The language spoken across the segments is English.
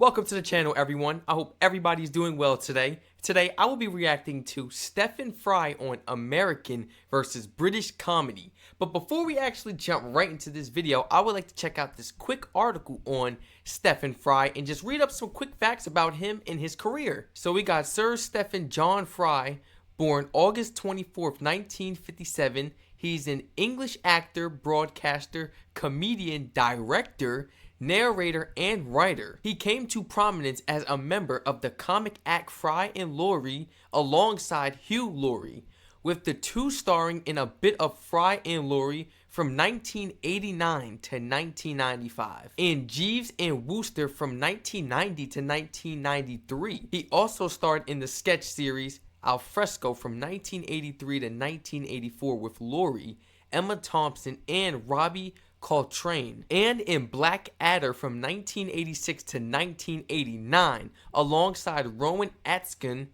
Welcome to the channel, everyone. I hope everybody's doing well today. Today, I will be reacting to Stephen Fry on American versus British comedy. But before we actually jump right into this video, I would like to check out this quick article on Stephen Fry and just read up some quick facts about him and his career. So we got Sir Stephen John Fry, born August 24th, 1957. He's an English actor, broadcaster, comedian, director, narrator, and writer. He came to prominence as a member of the comic act Fry and Laurie alongside Hugh Laurie, with the two starring in a bit of Fry and Laurie from 1989 to 1995, and Jeeves and Wooster from 1990 to 1993. He also starred in the sketch series Al Fresco from 1983 to 1984 with Laurie, Emma Thompson, and Robbie Coltrane, and in Black Adder from 1986 to 1989 alongside Rowan Atkinson.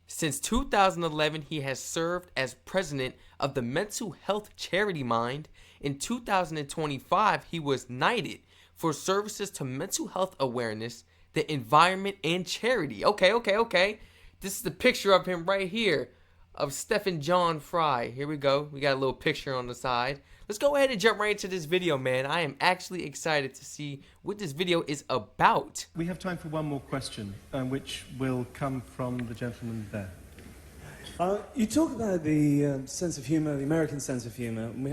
Since 2011, he has served as president of the mental health charity Mind. In 2025, he was knighted for services to mental health awareness, the environment, and charity. Okay. This is the picture of him right here, of Stephen John Fry. Here we go. We got a little picture on the side. Let's go ahead and jump right into this video, man. I am actually excited to see what this video is about. We have time for one more question, which will come from the gentleman there. You talk about the sense of humour, the American sense of humour, and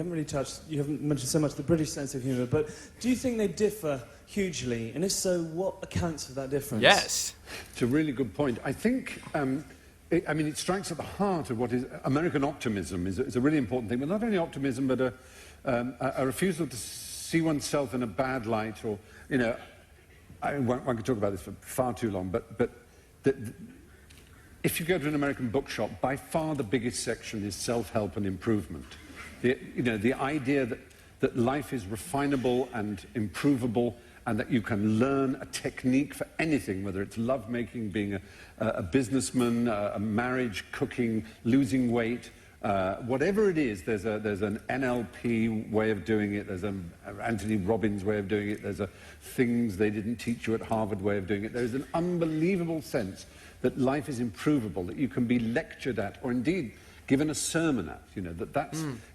you haven't mentioned so much the British sense of humour, but do you think they differ hugely? And if so, what accounts for that difference? Yes. It's a really good point. I think, it strikes at the heart of what is American optimism is a really important thing, but not only optimism, but a refusal to see oneself in a bad light, or, one could talk about this for far too long, but if you go to an American bookshop, by far the biggest section is self-help and improvement. The idea that life is refinable and improvable, and that you can learn a technique for anything, whether it's lovemaking, being a businessman, a marriage, cooking, losing weight, whatever it is. There's an NLP way of doing it, there's an Anthony Robbins way of doing it, there's a things they didn't teach you at Harvard way of doing it. There's an unbelievable sense that life is improvable, that you can be lectured at, or indeed given a sermon at,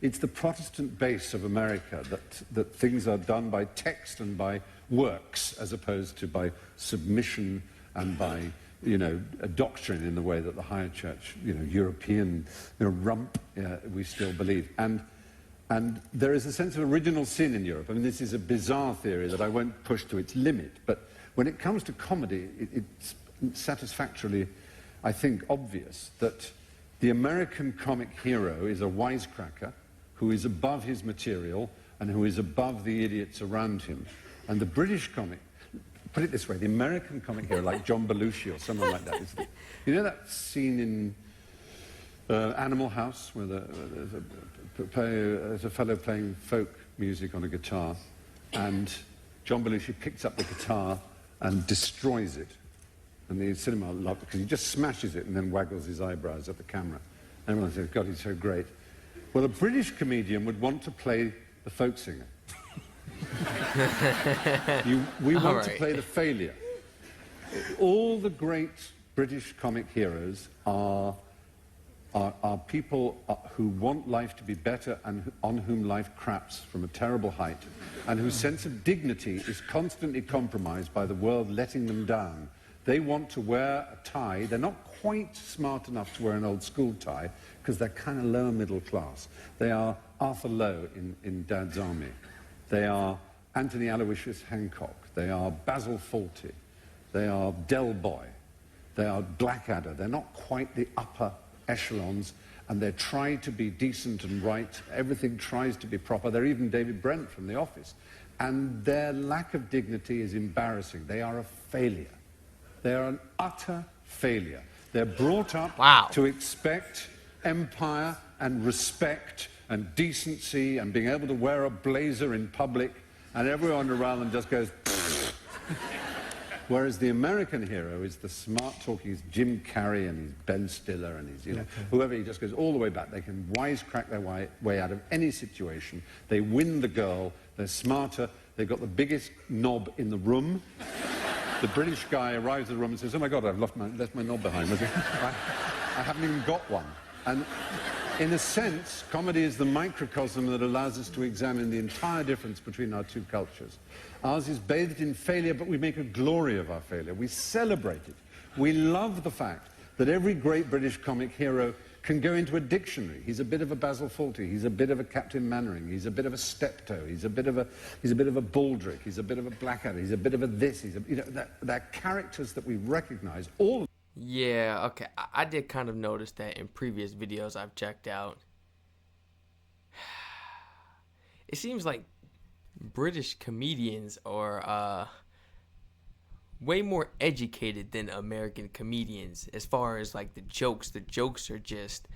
it's the Protestant base of America, that things are done by text and by works, as opposed to by submission and by, a doctrine in the way that the higher church, European, rump, we still believe. And there is a sense of original sin in Europe. I mean, this is a bizarre theory that I won't push to its limit, but when it comes to comedy, it's satisfactorily, I think, obvious that the American comic hero is a wisecracker who is above his material and who is above the idiots around him. And the British comic, put it this way, the American comic hero, like John Belushi or someone like that, is that scene in Animal House where there's a fellow playing folk music on a guitar, and John Belushi picks up the guitar and destroys it. And the cinema loved it because he just smashes it and then waggles his eyebrows at the camera. And everyone says, God, he's so great. Well, a British comedian would want to play the folk singer. We want to play the failure. All the great British comic heroes are people who want life to be better and on whom life craps from a terrible height, and whose sense of dignity is constantly compromised by the world letting them down. They want to wear a tie. They're not quite smart enough to wear an old school tie because they're kind of lower middle class. They are Arthur Lowe in Dad's Army. They are Anthony Aloysius Hancock. They are Basil Fawlty. They are Del Boy. They are Blackadder. They're not quite the upper echelons, and they try to be decent and right. Everything tries to be proper. They're even David Brent from The Office. And their lack of dignity is embarrassing. They are a failure. They are an utter failure. They're brought up to expect empire and respect and decency and being able to wear a blazer in public, and everyone around them just goes Whereas the American hero is the smart talking, he's Jim Carrey and he's Ben Stiller and he's, whoever, he just goes all the way back. They can wisecrack their way out of any situation. They win the girl, they're smarter, they've got the biggest knob in the room. the British guy arrives at the room and says, "Oh my God, I've left my knob behind. I haven't even got one." And in a sense, comedy is the microcosm that allows us to examine the entire difference between our two cultures. Ours is bathed in failure, but we make a glory of our failure. We celebrate it. We love the fact that every great British comic hero can go into a dictionary. He's a bit of a Basil Fawlty, he's a bit of a Captain Mannering, he's a bit of a Steptoe, he's a bit of a Baldric, he's a bit of a Blackadder, he's a bit of a this, they're characters that we recognize, all. Yeah, okay. I did kind of notice that in previous videos I've checked out. It seems like British comedians are way more educated than American comedians as far as like the jokes. The jokes are just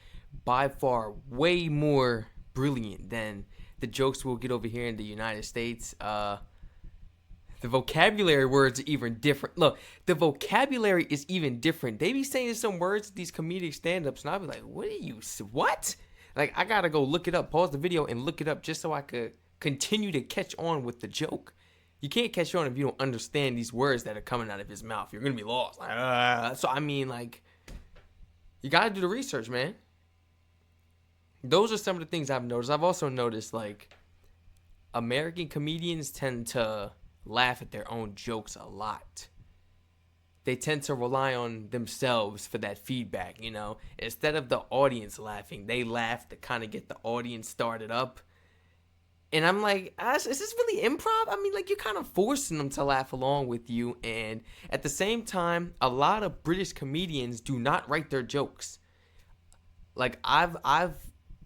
by far way more brilliant than the jokes we'll get over here in the United States. The vocabulary words are even different. Look, the vocabulary is even different. They be saying some words, these comedic stand-ups, and I'll be like, what? Like, I gotta go look it up, pause the video and look it up just so I could continue to catch on with the joke. You can't catch on if you don't understand these words that are coming out of his mouth. You're gonna be lost. So, I mean, like, you gotta do the research, man. Those are some of the things I've noticed. I've also noticed, like, American comedians tend to laugh at their own jokes a lot. They tend to rely on themselves for that feedback, you know. Instead of the audience laughing, they laugh to kind of get the audience started up. And I'm like, is this really improv? I mean, like, you're kind of forcing them to laugh along with you. And at the same time, a lot of British comedians do not write their jokes. Like, I've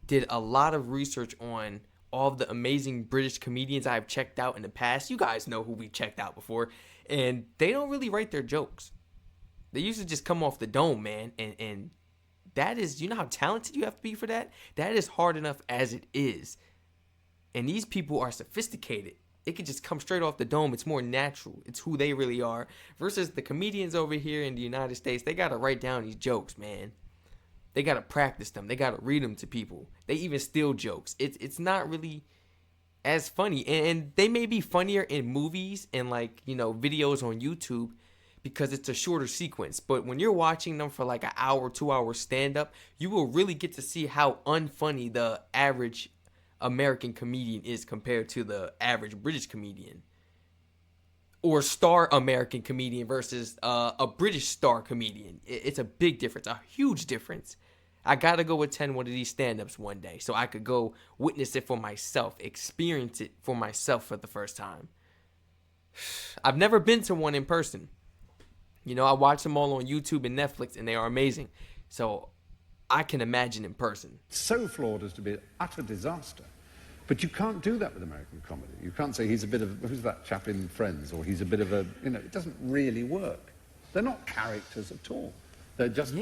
did a lot of research on all of the amazing British comedians I've checked out in the past. You guys know who we've checked out before. And they don't really write their jokes. They usually just come off the dome, man. And that is, you know how talented you have to be for that? That is hard enough as it is. And these people are sophisticated. It could just come straight off the dome. It's more natural. It's who they really are. Versus the comedians over here in the United States, they got to write down these jokes, man. They got to practice them. They got to read them to people. They even steal jokes. It's not really as funny. And they may be funnier in movies and, like, you know, videos on YouTube because it's a shorter sequence. But when you're watching them for like an hour, 2 hour stand-up, you will really get to see how unfunny the average American comedian is compared to the average British comedian. Or star American comedian versus a British star comedian. It's a big difference, a huge difference. I gotta go attend one of these stand-ups one day so I could go witness it for myself, experience it for myself for the first time. I've never been to one in person. You know, I watch them all on YouTube and Netflix, and they are amazing. So I can imagine in person. So flawed as to be an utter disaster. But you can't do that with American comedy. You can't say he's a bit of, who's that chap in Friends, or he's a bit of a, you know, it doesn't really work. They're not characters at all. They're just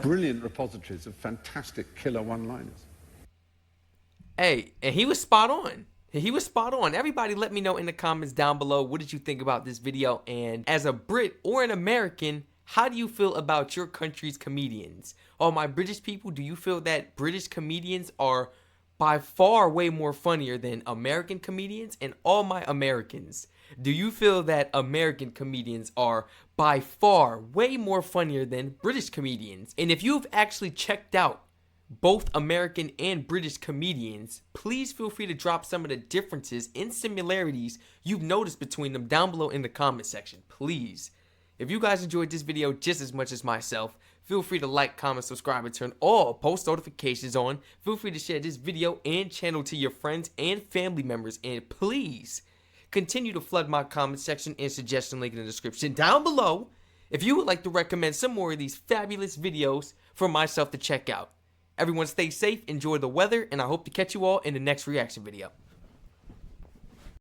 brilliant repositories of fantastic killer one-liners. Hey, and he was spot on. He was spot on. Everybody let me know in the comments down below, what did you think about this video? And as a Brit or an American, how do you feel about your country's comedians? All my British people, do you feel that British comedians are by far way more funnier than American comedians? And all my Americans, do you feel that American comedians are by far way more funnier than British comedians? And if you've actually checked out both American and British comedians, please feel free to drop some of the differences and similarities you've noticed between them down below in the comment section, please. If you guys enjoyed this video just as much as myself, feel free to like, comment, subscribe, and turn all post notifications on. Feel free to share this video and channel to your friends and family members. And please continue to flood my comment section and suggestion link in the description down below if you would like to recommend some more of these fabulous videos for myself to check out. Everyone stay safe, enjoy the weather, and I hope to catch you all in the next reaction video.